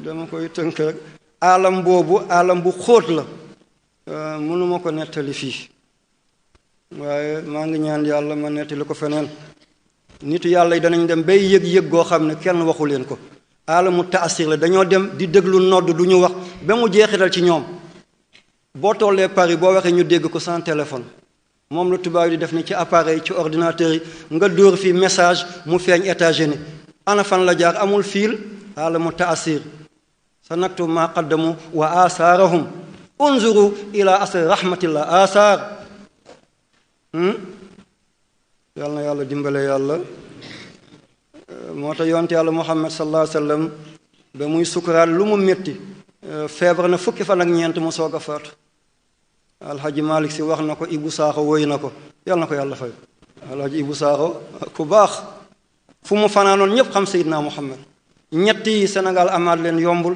dama koy tënk rek alam boobu alam bu xóot la mënuma ko nettali fii waaye maa ngi ñaan yàlla ma nettali ko feneen nitu yàlla yi danañ dem bay yëg-yëg goo xam ne kenn waxu leen ko alamu taasir la dañoo dem di déglu nodd du ñu wax ba mu jeexital ci ñoom boo tollee Paris boo waxee ñu dégg ko sans téléphone moom la tubaab yi di def ni ci appareil ci ordinateur yi nga dóor fii message mu feeñ États-Unis ana fan la jaar amul fiil alamu taasir sa naktu ma qaddamu wa asaarahum unzuru ila asri rahmatillah asaar yàlla na yàlla dimbale yàlla moo tax yonte yàlla muhammad sallallahu alayhi wa sallam ba muy sukuraat lu mu métti feebar na fukki fan ak ñeent mu soog a faatu alhaji malik si wax na ko Ibu Saaxo woy na ko yàlla na ko yàlla fay alhaji Ibu Saaxo ku baax fu mu fanaanoon ñépp xam Seydina Muhammad ñett yi Sénégal amaat leen yombul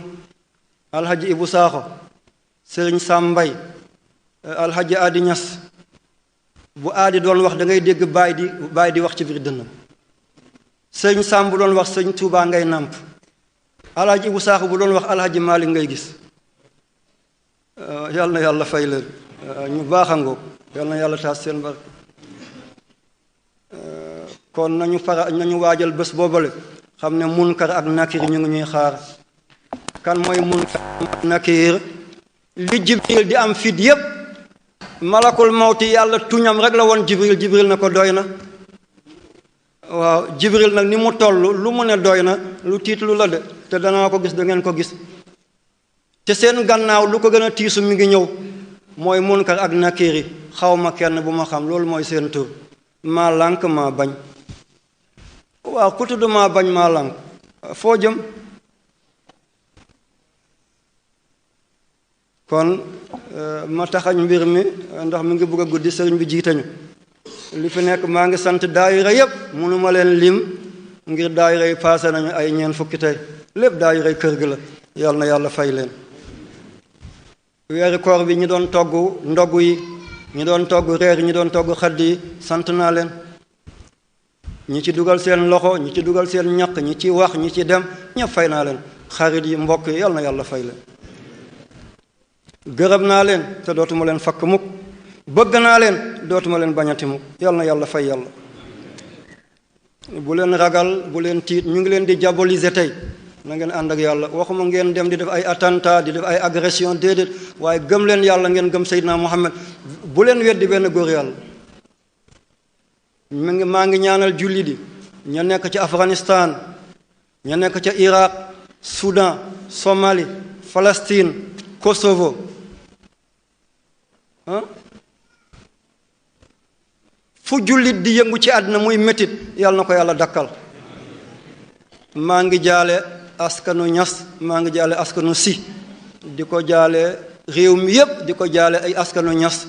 alhaji Ibu Saaxo sëriñ Sam Mbay alhaji Adi Ñas bu aadi doon wax da ngay dégg baay di wax ci biir dënnam sëriñ Sam bu doon wax sëriñ Tuubaa ngay nàmp alhaji Ibu Saaxo bu doon wax alhaji Malik ngay gis yàlla na yàlla fay leen ñu baax a ngoog yàlla na yàlla taas seen barke kon nañu waajal bés boobale xam ne munkar ak nakir ñu ngi ñuy xaar kan mooy munkar ak nakir li jibril di am fit yépp malakul mawti yàlla tuñam rek la woon jibril na ko doy na waaw jibril nag ni mu toll lu mu ne doy na lu tiitlu la de te danaa ko gis da ngeen ko gis te seen gannaaw lu ko gën a tiisu mi ngi ñëw mooy munkar ak nakiri xaw ma kenn bu ma xam loolu mooy seen tur maa lànk maa bañ waaw ku tudd maa bañ maa lànk foo jëm kon ma taxañ mbir mi ndax mi ngi bëgg a guddi sëriñ bi jiitañu li fi nekk maa ngi sant daayira yépp mënuma leen lim ngir daayira yi paase nañu ay ñeent fukki tey lépp daayira kër gi la yal na yàlla fay leen. weeru koor bi ñi doon togg ndogu yi, ñi doon togg reer, ñi doon togg xadd yi, sant naa leen. ñi ci dugal seen loxo, ñi ci dugal seen ñaq, ñi ci wax, ñi ci dem, ñëpp fay naa leen. xarit yi, mbokk yi, yal na yàlla fay leen. gërëm naa leen te dootuma leen fakk mukk, bëgg naa leen dootuma leen bañati mukk. yal na yàlla fay yàlla. bu leen ragal, bu leen tiit, ñu ngi leen di diaboliser tey. na ngeen ànd ak yàlla. waxuma ngeen dem di def ay attentat, di def ay agression, déedéet, waaye gëm leen yàlla, ngeen gëm Seydina Muhammad. bu leen weddi benn góor yàlla. maa ngi ñaanal julli di ña nekk ci Afghanistan, ña nekk ca Irak, Soudan, Somalie, Palestine, Kosovo, fu jullit di yëngu ci àddina muy métit, yàlla na ko yàlla dakkal. maa ngi jaale askanu Ñas, maa ngi jaale askanu Si, di ko jaale réew mi yépp, di ko jaale ay askanu Ñas,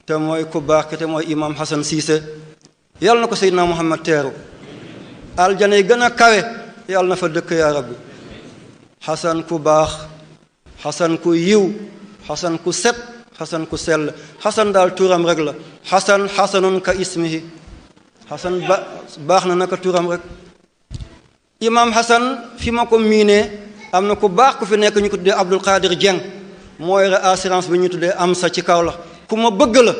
te mooy ku baax te mooy imam Hassan Cissé. yàlla na ko Seydina Muhammad teeru aljana yi gën a kawe, yàlla na fa dëkk yaa rabbi. Hassan ku baax, Hassan ku yiw, Hassan ku set, Hassan ku sell. Hassan daal turam rek la. Hassan hasanun ka ismihi. Hassan baax na naka turam rek. imam Hassan fi ma ko miinee, am na ku baax ku fi nekk ñu ko tuddee Abdul Qadir Dieng, mooy assurance bi ñu tuddee am sa ci kaw la. ku ma bëgg la,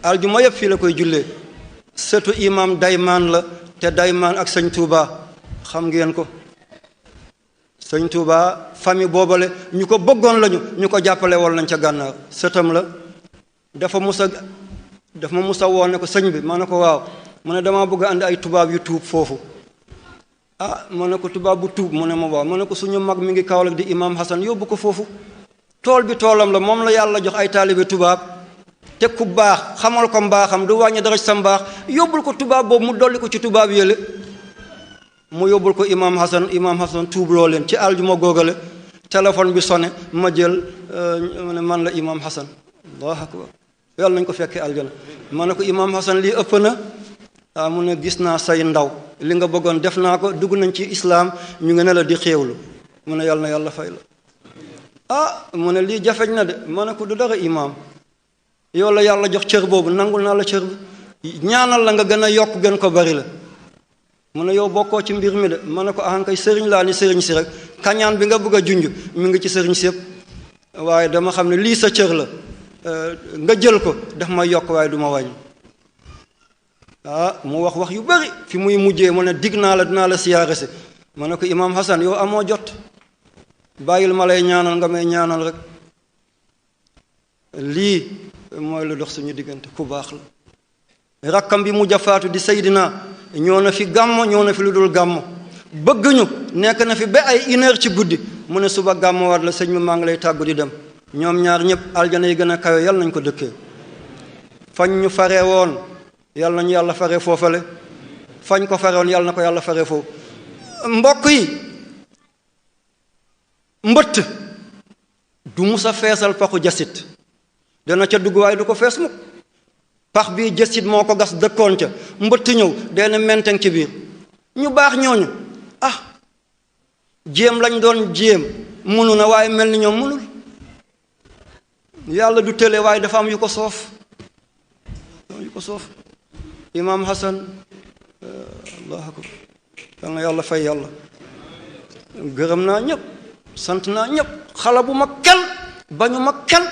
aljuma yëpp fii la koy jullee. surtout imam Daymaan la, te Daymaan ak sëñ Touba xam ngeen ko. sëñ Touba famille boobale ñu ko bëggoon lañu, ñu ko jàppale woon lañ ca gànnaar. sëtam la. dafa ma musa woon ne ko sëñ bi, ma ne ko waaw, mu ne damaa bëgg a andi ay tubaab yu tuub foofu. ma ne ko tubaab bu tuub, mu ne ma waaw, ma ne ko suñu mag mi ngi Kaolack di imam Hassan, yóbbu ko foofu. tool bi toolam la, moom la yàlla jox ay taalibe tubaab, te ku baax xamal ko mbaaxam, du wàññi dara ci sa mbaax, yóbbul ko tubaab boobu, mu dolli ko ci tubaab yële. mu yóbbul ko imam Hassan. imam Hassan tuubloo leen ci aljuma góogale. téléphone bi sonné, ma jël man la imam Hassan. allahu akbar, yàlla nañ ko fekkee aljana. ma ne ko imam Hassan lii ëpp na. mu ne gis naa say ndaw, li nga bëggoon def naa ko, dugg nañ ci islaam, ñu ngi ne la di xéewlu. mu ne yàlla na yàlla fay la. mu ne lii jafeñ na de. ma ne ko du dara imam, yow la yàlla jox cër boobu, nangul naa la cër bi, ñaanal la nga gën a yokk, gën ko bari la. mu ne yow bokkoo ci mbir mi de. ma ne ko kay sëriñ laa ni sëriñ si rek, kañaan bi nga bëgg a junj mi ngi ci sëriñ si yëpp, waaye dama xam ne lii sa cër la, nga jël ko, daf ma yokk waaye du ma wàññi. mu wax yu bari, fi muy mujjee mu ne dig naa la, dinaa la siyaare si. ma ne ko imam Hassan yow amoo jot, bàyyil ma lay ñaanal, nga may ñaanal rek. lii mooy lu dox suñu diggante. ku baax la. rakkam bi mujj a faatu di Seydina ñoo na fi gàmmo, ñoo na fi lu dul gàmmo, bëgg ñu, nekk na fi ba ay 1 heure ci guddi. mu ne suba gàmmo waat la, sëñ bi maa ngi lay tàggu di dem. ñoom ñaar ñëpp aljana yi gën a kawe, yàlla nañ ko dëkkee. fañ ñu faree woon, yàlla nañu yàlla faree foofale. fañ ko faree woon, yàlla na ko yàlla faree foofu. mbokk yi, mbëtt du musa feesal paxu jasit, dana ca dugg waaye du ko fees mukk. pax bii jasit moo ko gas dëkkoon ca, mbëtt ñëw dana menteng ci biir. ñu baax ñooñu jéem lañ doon jéem, munu na waaye mel ni ñoom munul. yàlla du tële, waaye dafa am yu ko soof. imam Hassan, allahu akbar, yal na yàlla fay yàlla. gërëm naa ñëpp, sant naa ñëpp. xala bu ma kenn, bañu ma kenn.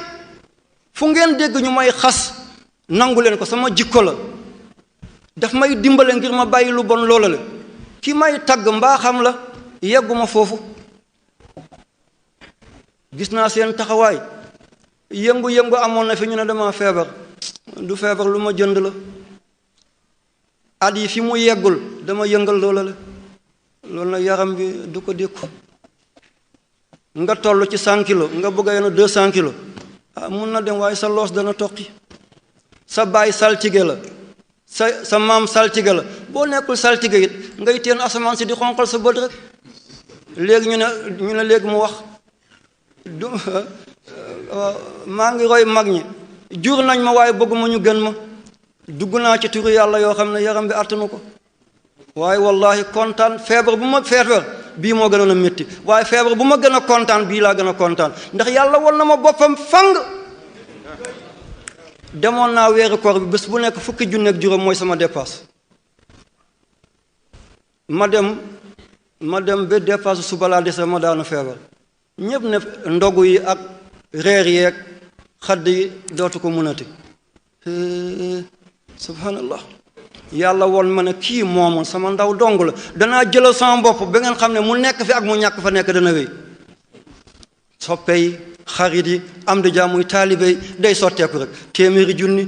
fu ngeen dégg ñu may xas, nangu leen ko, sama jikko la. daf may dimbale ngir ma bàyyi lu bon loola la. ki may tagg mbaaxam la, yegguma foofu. gis naa seen taxawaay. yëngu-yëngu amoon na fi, ñu ne dama feebar. du feebar, lu ma jënd la. at yi fi mu yeggul dama yëngal loola la. loolu nag yaram bi du ko dékku. nga toll ci 100 kilos, nga bëgg a yenu 200 kilos. mun na dem, waaye sa loos dana toqi. sa baay saltige la, sa maam saltige la. boo nekkul saltige it ngay teen asamaan si di xonqal sa bët rek. léegi ñu ne léegi mu wax du maa ngi roy mag ñi, jur nañ ma waaye bëgguma ñu gën ma. dugg naa ci turu yàlla yoo xam ne yaram bi attanu ko. waaye wallahi kontaan, feebar bu ma feebar bii moo gënoon a métti waaye feebar bu ma gën a kontaan bii laa gën a kontaan ndax yàlla won na ma boppam fang. demoon naa weeru koor bi bés bu nekk fukki junne ak juróom mooy sama dépasse ma dem ba dépasse suba laa dese ma daanu feebar ñëpp ne ndogu yi ak reer yeeg xadd yi dootu ko munati subhanallah yàlla woon ma ne kii moomu sama ndaw dong la danaa jëlal sama bopp ba ngeen xam ne mu nekk fi ak mu ñàkk fa nekk dana wéy soppe yi xarit yi am di jàmmuy taalibe yi day sotteeku rek téeméeri junni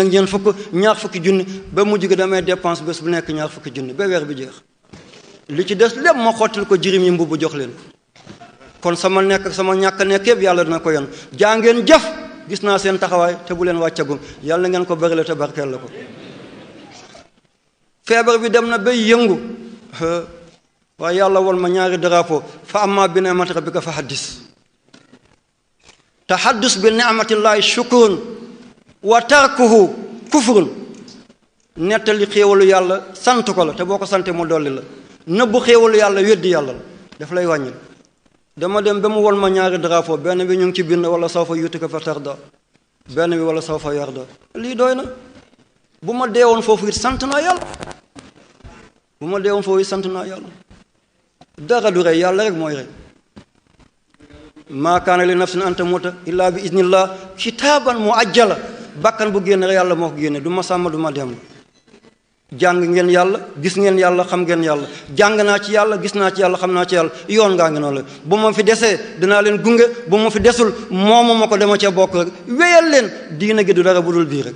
ak ñeent fukk ñaar fukki junni ba mujj gi damay dépense bés bu nekk ñaar fukki junni ba weer bi jeex li ci des lépp ma xottil ko jirim yi mbubb jox leen kon sama nekk ak sama ñàkk nekk yëpp yàlla dina ko yon jaa ngeen jëf gis naa seen taxawaay te bu leen wàccagum yàlla na ngeen ko bërile te barkeel la ko feebar bi dem na bay yëngu waaye yàlla won ma ñaari drapeau fa amma bi ni'mati rabbika fa haddis tahaddus bi ni'matillahi shukrun wa tarkuhu kufrun nettali xéewalu yàlla sant ko la te boo ko sante mu dolli la nëbbu xéewalu yàlla weddi yàlla la daf lay wàññil dama dem ba mu won ma ñaari drapeau benn bi ñu ngi ci bind wala sawfa yutika fa tarda benn bi wala sawfa yarda lii doy na bu ma deewoon foofu it sant naa yàlla dara du rey yàlla rek mooy rey maa kaana li nafsin an tamuuta illaa bi iznillah kitaaban muajjala bakkan bu génn rek yàlla moo ko génne du ma sàmm du ma dem jàng ngeen yàlla gis ngeen yàlla xam ngeen yàlla jàng naa ci yàlla gis naa ci yàlla xam naa ci yàlla yoon ngaa ngi noonu la bu ma fi desee dinaa leen gunge bu ma fi desul moomu ma ko dama cee bokk rek wéyal leen diina gi du dara bu dul bii rek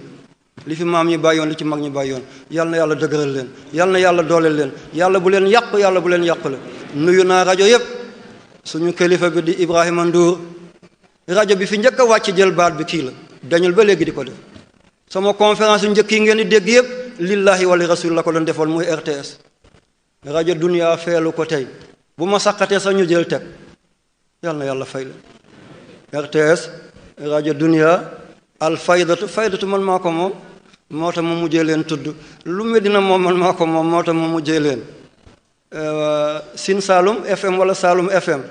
li fi maam ñi bàyyoon li ci mag ñi bàyyoon yal na yàlla dëgëral leen yal na yàlla dooleel leen yàlla bu leen yàq yàlla bu leen yàqule nuyu naa rajo yépp suñu kilifa bi di Ibrahima Ndour rajo bi fi njëkk a wàcc jël baat bi kii la dañul ba léegi di ko def sama conférence yu njëkk yi ngeen di dégg yépp lillahi wali rasul la ko doon defoon muy RTS rajo dunia feelu ko tey bu ma saqatee sax ñu jël teg yal na yàlla fay la RTS rajo dunia al faydatu man maa ko moom moo tax ma mujjee leen tudd lu Medina moom man maa ko moom moo tax ma mujjee leen Sine Saloum FM wala Saloum FM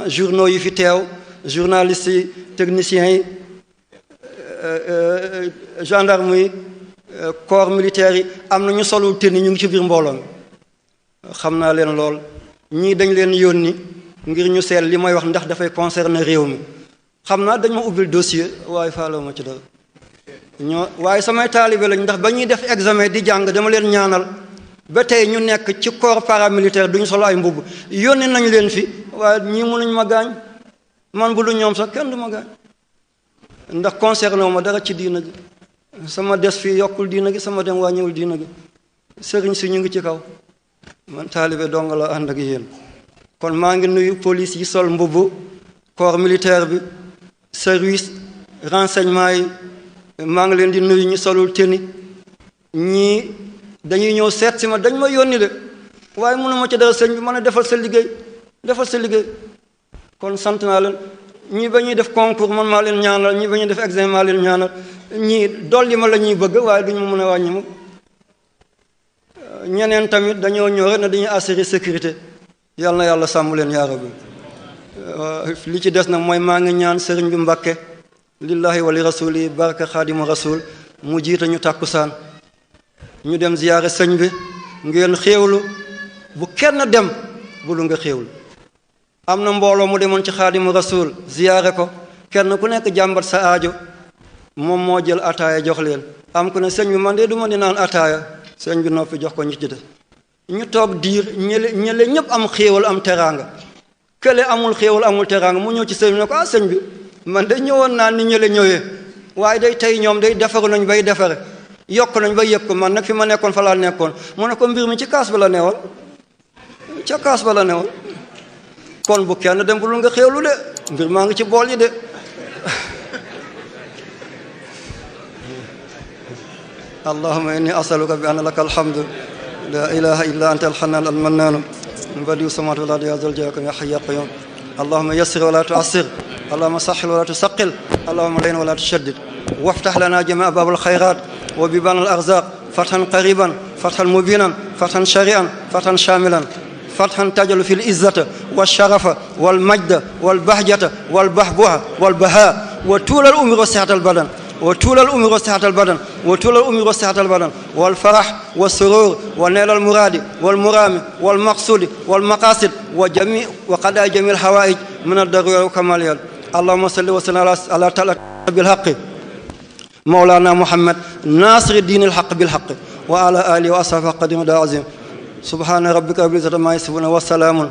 journaux yi fi teew journalistes yi techniciens yi gendarme yi corps militaire yi am na ñu solul tenue ñu ngi ci biir mbooloo mi xam naa leen lool ñii dañ leen yónni ngir ñu seet li may wax ndax dafay concerner réew mi xam naa dañ ma ubbil dossier waaye faalewu ma ci dara waaye samay taalibe lañ ndax ba ñuy def examen di jàng dama leen ñaanal ba tey ñu nekk ci corps paramilitaire duñu solo ay mbubb yónni nañ leen fi waaye ñii mënuñ ma gaañ man bu lu ñoom sax kenn du ma gaañ ndax concerné wu ma dara ci diina gi sama des fii yokkul diina gi sama dem wàññiwul diina gi sëriñ si ñu ngi ci kaw man taalibe dong la ànd ak yéen kon maa ngi nuyu police yi sol mbubb corps militaire bi service renseignement yi maa ngi leen di nuyu ñu solul tenue ñii dañuy ñëw seet si ma dañ ma yónni de waaye mënu ma ci dara sëñ bi mën a defal sa liggéey kon sant naa leen ñii ba ñuy def concours man maa leen ñaanal ñii ba ñuy def examen maa leen ñaanal ñii dolli ma la ñuy bëgg waaye duñu ma mën a wàññi ma ñeneen tamit dañoo ñëw rek ne dañuy assurer sécurité yal na yàlla sàmm leen yaa rabbi li ci des nag mooy maa ngi ñaan sëriñ bi Mbàkke lillahi wa li rasuli baraka xaadimu rasul mu jiite ñu tàkkusaan ñu dem ziyaare sëñ bi ngeen xéewlu bu kenn dem bu lu nga xéewlu am na mbooloo mu demoon ci xaadimu rasul ziyaare ko kenn ku nekk jàmbat sa aajo moom moo jël ataaya jox leen am ku ne sëñ bi man de du ma di naan ataaya sëñ bi noppi jox ko ñi ci def ñu toog diir ñële ñëpp am xéewal am teraanga kële amul xéewal amul teraanga mu ñëw ci sëñ bi ne ko sëñ bi man de ñëwoon naa ni ñële ñëwee waaye day tey ñoom day defaru nañ bay defare yokk nañ bay yëg ko man nag fi ma nekkoon fa laa nekkoon mu ne ko mbir mi ci kaas ba la newoon ca kaas ba la newoon kon bu kenn dem bu lu nga xéewlu de mbir maa ngi ci bool yi de allahumma inni asaluka bi anna laka alhamdu la ilaha illa anta alhannan almannanu badiu samawati wal ardi ya zal jalali ya hayy ya qayyum allahumma yassir wa la tu'assir allahumma sahhil wa la tusaqqil allahumma layyin wa la tushaddid وافتح لنا جميع باب الخيرات وبيبان الأرزاق فتحا قريبا فتحا مبينا فتحا شريعا فتحا شاملا فتحا تجل في العزة والشرف والمجد والبهجة والبهبوه والبهاء وطول الأمر وصحة البدن وطول الأمر وصحة البدن وطول الأمر وصحة البدن والفرح والسرور ونيل المراد والمرام والمقصود والمقاصد وقضاء جميع الحوائج من الضرورة وكمالها. اللهم صل وسلم على تعالى بالحق مولانا محمد ناصر الدين الحق بالحق وعلى آله وأصحابه قديم العظيم. سبحان ربك رب العزة عما يصفون والسلام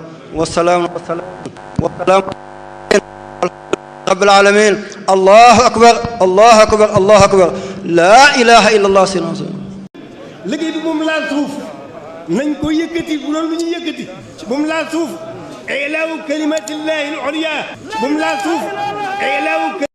رب العالمين. الله أكبر الله أكبر الله أكبر لا إله إلا الله سيدنا محمد. liggéey bi moom laal suuf nañ ko yëkkati bu doon lu ñu yëkkati moom laal suuf ilaahu kalimatillahi al-ulya moom laal suuf ilaahu